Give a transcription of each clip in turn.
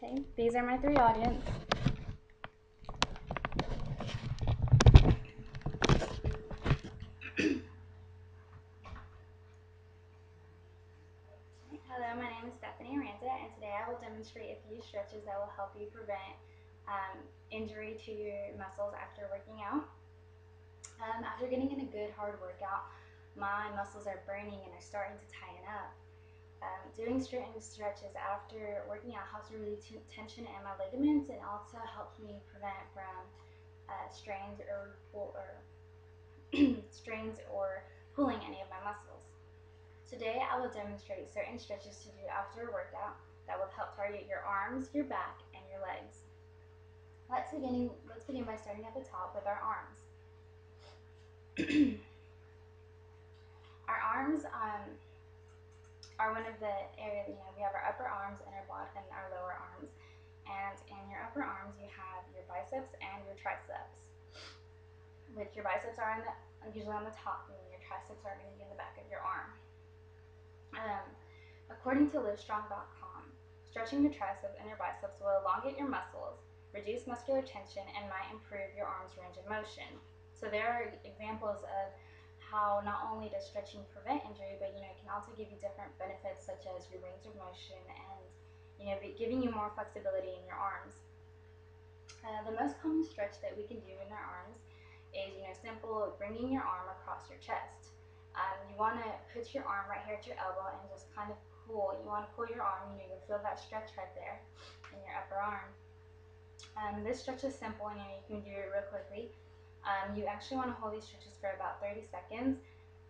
Okay, these are my three audience. Hello, my name is Stephanie Aranda, and today I will demonstrate a few stretches that will help you prevent injury to your muscles after working out. After getting in a good hard workout, my muscles are burning and are starting to tighten up. Doing certain stretches after working out helps relieve tension in my ligaments and also helps me prevent from strains or strains or pulling any of my muscles. Today I will demonstrate certain stretches to do after a workout that will help target your arms, your back, and your legs. Let's begin by starting at the top with our arms. Our arms are one of the areas, we have our upper arms, inner body, and our lower arms. And in your upper arms, you have your biceps and your triceps. With your biceps are usually on the top, and your triceps are going to be in the back of your arm. According to Livestrong.com, stretching your triceps and your biceps will elongate your muscles, reduce muscular tension, and might improve your arm's range of motion. So there are examples of how not only does stretching prevent injury, but it can also give you different benefits such as your range of motion and giving you more flexibility in your arms. The most common stretch that we can do in our arms is simple bringing your arm across your chest. You want to put your arm right here at your elbow and just kind of pull. You want to pull your arm, you'll feel that stretch right there in your upper arm. This stretch is simple, and you can do it real quickly. You actually want to hold these stretches for about 30 seconds.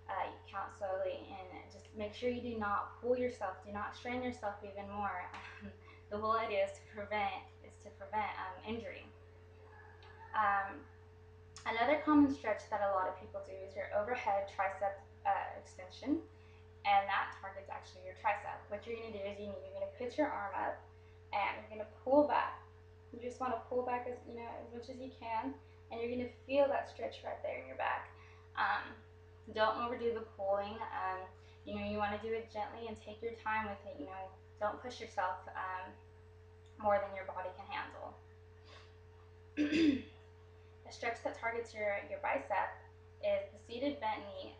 You count slowly, and just make sure you do not pull yourself, do not strain yourself even more. The whole idea is to prevent injury. Another common stretch that a lot of people do is your overhead tricep extension, and that targets actually your tricep. What you're going to do is you're going to put your arm up and you're going to pull back. You just want to pull back as much as you can, and you're going to feel that stretch right there in your back. Don't overdo the pulling. You want to do it gently and take your time with it. Don't push yourself more than your body can handle. A stretch that targets your bicep is the seated bent knee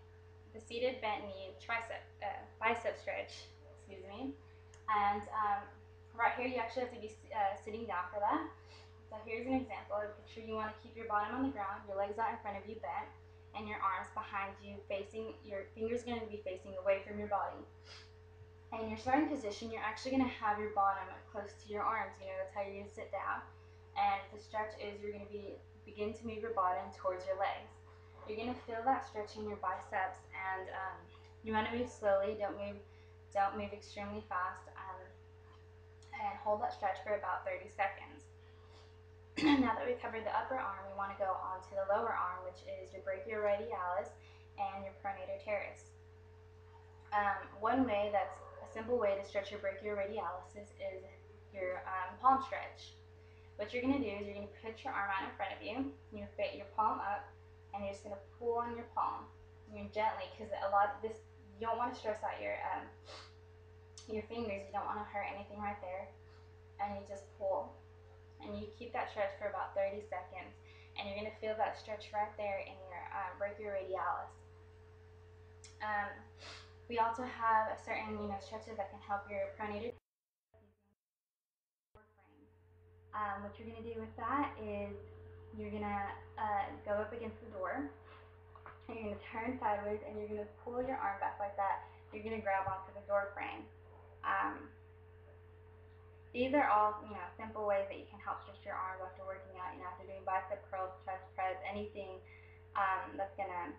bicep stretch. Excuse me. And right here, you actually have to be sitting down for that. So here's an example. Picture you want to keep your bottom on the ground, your legs out in front of you bent, and your arms behind you facing. Your fingers going to be facing away from your body. And in your starting position, you're actually going to have your bottom close to your arms. That's how you're going to sit down. And the stretch is you're going to begin to move your bottom towards your legs. You're going to feel that stretch in your biceps, and you want to move slowly. Don't move extremely fast, and hold that stretch for about 30 seconds. Now that we've covered the upper arm, we want to go on to the lower arm, which is your brachioradialis and your pronator teres. One way, that's a simple way to stretch your brachioradialis, is your palm stretch. What you're going to do is you're going to put your arm out in front of you, you fit your palm up, and you're just going to pull on your palm. Gently, because you don't want to stress out your fingers. You don't want to hurt anything right there. And you just pull. And you keep that stretch for about 30 seconds. And you're going to feel that stretch right there in your brachioradialis. We also have certain stretches that can help your pronator. What you're going to do with that is you're going to go up against the door, and you're going to turn sideways, and you're going to pull your arm back like that. You're going to grab onto the door frame. These are all simple ways that you can help stretch your arms after working out. After doing bicep curls, chest press, anything that's going to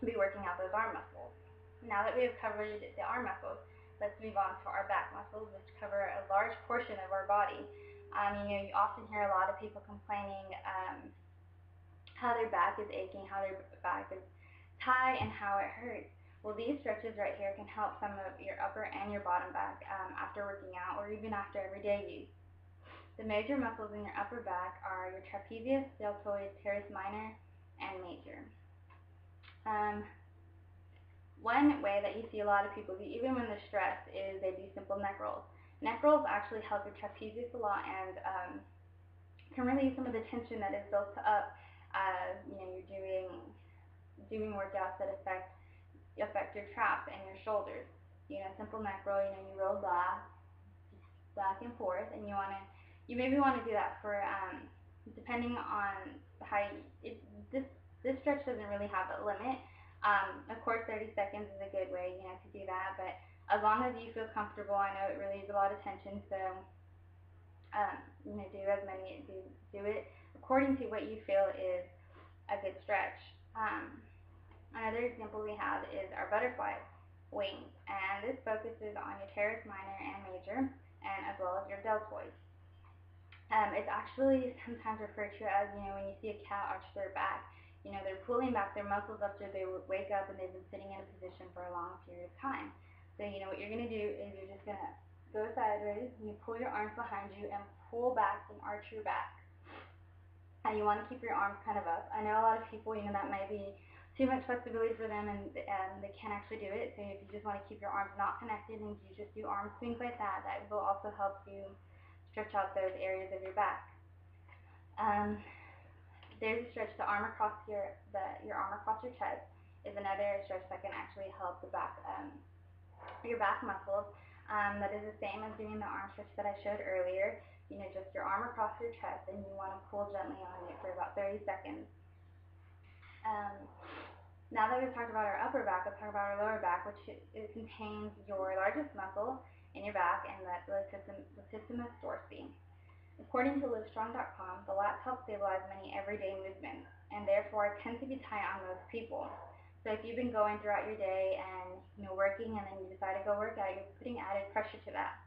be working out those arm muscles. Now that we have covered the arm muscles, let's move on to our back muscles, which cover a large portion of our body. You often hear a lot of people complaining how their back is aching, how their back is tight, and how it hurts. Well, these stretches right here can help some of your upper and your bottom back after working out, or even after everyday use. The major muscles in your upper back are your trapezius, deltoid, teres minor, and major. One way that you see a lot of people do, even when they're stressed, is they do simple neck rolls. Neck rolls actually help your trapezius a lot and can relieve some of the tension that is built up as you're doing workouts that affect your traps and your shoulders. Simple neck roll. You roll back and forth, and you maybe want to do that for depending on how this stretch doesn't really have a limit. Of course, 30 seconds is a good way to do that, but as long as you feel comfortable, I know it relieves a lot of tension, so do it according to what you feel is a good stretch. Another example we have is our butterfly wings, and this focuses on your teres minor and major, and as well as your deltoids. It's actually sometimes referred to as, when you see a cat arch their back, they're pulling back their muscles after they wake up and they've been sitting in a position for a long period of time. So, what you're going to do is you're just going to go sideways, and you pull your arms behind you and pull back and arch your back. And you want to keep your arms kind of up. I know a lot of people, that might be too much flexibility for them and they can't actually do it. So if you just want to keep your arms not connected and you just do arm swings like that, that will also help you stretch out those areas of your back. There's a stretch, the arm across your arm across your chest is another stretch that can actually help the back, your back muscles. That is the same as doing the arm stretch that I showed earlier. Just your arm across your chest, and you want to pull gently on it for about 30 seconds. Now that we've talked about our upper back, let's talk about our lower back, which it contains your largest muscle in your back, and that's the latissimus dorsi. According to Livestrong.com, the lats help stabilize many everyday movements, and therefore tend to be tight on most people. So if you've been going throughout your day and working, and then you decide to go work out, you're putting added pressure to that.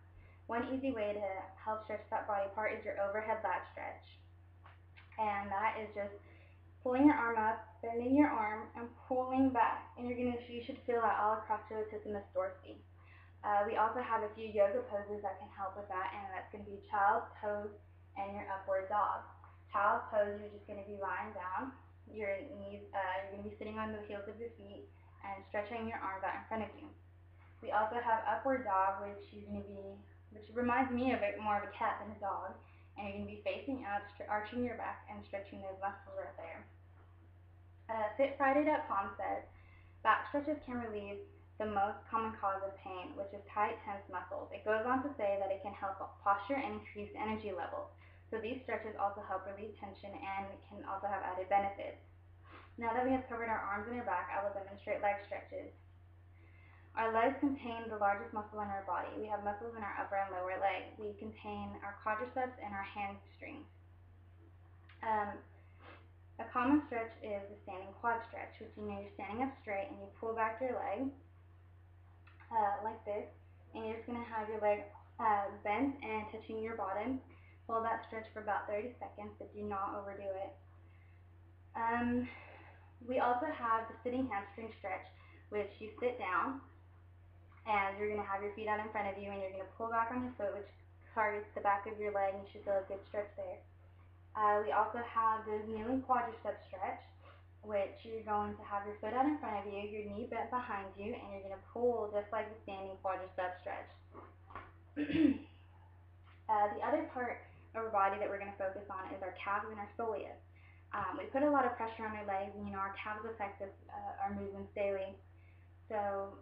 One easy way to help stretch that body part is your overhead lat stretch, and that is just pulling your arm up, bending your arm, and pulling back, and you should feel that all across your latissimus dorsi. We also have a few yoga poses that can help with that, and that's going to be child's pose and your upward dog. Child's pose, you're just going to be lying down. Your knees, you're going to be sitting on the heels of your feet and stretching your arms out in front of you. We also have upward dog, which reminds me of more of a cat than a dog. And you're going to be facing out, arching your back and stretching those muscles right there. FitFriday.com says back stretches can relieve the most common cause of pain, which is tight, tense muscles. It goes on to say that it can help posture and increase energy levels. So these stretches also help relieve tension and can also have added benefits. Now that we have covered our arms and our back, I will demonstrate leg stretches. Our legs contain the largest muscle in our body. We have muscles in our upper and lower leg. We contain our quadriceps and our hamstrings. A common stretch is the standing quad stretch, which you're standing up straight and you pull back your leg like this, and you're just going to have your leg bent and touching your bottom. Hold that stretch for about 30 seconds, but do not overdo it. We also have the sitting hamstring stretch, which you sit down and you're going to have your feet out in front of you, and you're going to pull back on your foot, which targets the back of your leg, and you should feel a good stretch there. We also have the kneeling quadricep stretch, which you're going to have your foot out in front of you, your knee bent behind you, and you're going to pull just like the standing quadricep stretch. The other part of our body that we're going to focus on is our calves and our soleus. We put a lot of pressure on our legs, and our calves affect our movements daily. So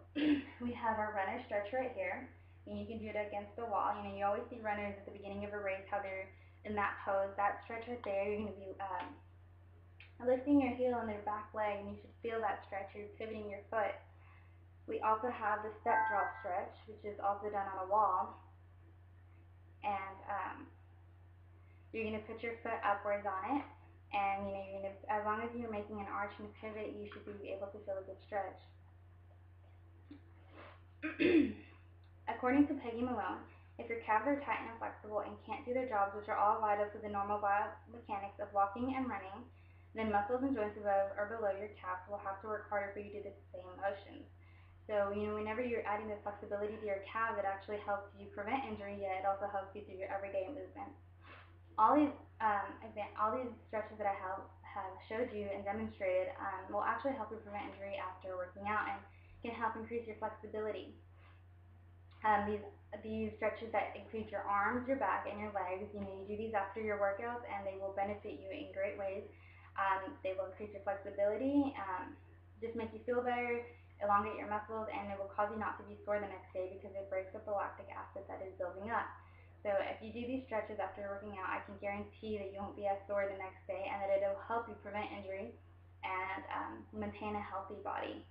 we have our runner stretch right here, and you can do it against the wall. You always see runners at the beginning of a race, how they're in that pose. That stretch right there, you're going to be lifting your heel and their back leg, and you should feel that stretch. You're pivoting your foot. We also have the step drop stretch, which is also done on a wall, and you're going to put your foot upwards on it, and you're going to, as long as you're making an arch and pivot, you should be able to feel a good stretch. According to Peggy Malone, if your calves are tight and inflexible and can't do their jobs, which are all vital to the normal biomechanics of walking and running, then muscles and joints above or below your calves will have to work harder for you to do the same motions. So, whenever you're adding the flexibility to your calves, it actually helps you prevent injury, yet it also helps you through your everyday movements. All these stretches that I have showed you and demonstrated will actually help you prevent injury after working out and can help increase your flexibility. These stretches that include your arms, your back, and your legs. You know, you do these after your workouts, and they will benefit you in great ways. They will increase your flexibility, just make you feel better, elongate your muscles, and it will cause you not to be sore the next day because it breaks up the lactic acid that is building up. So if you do these stretches after working out, I can guarantee that you won't be as sore the next day, and that it'll help you prevent injury and maintain a healthy body.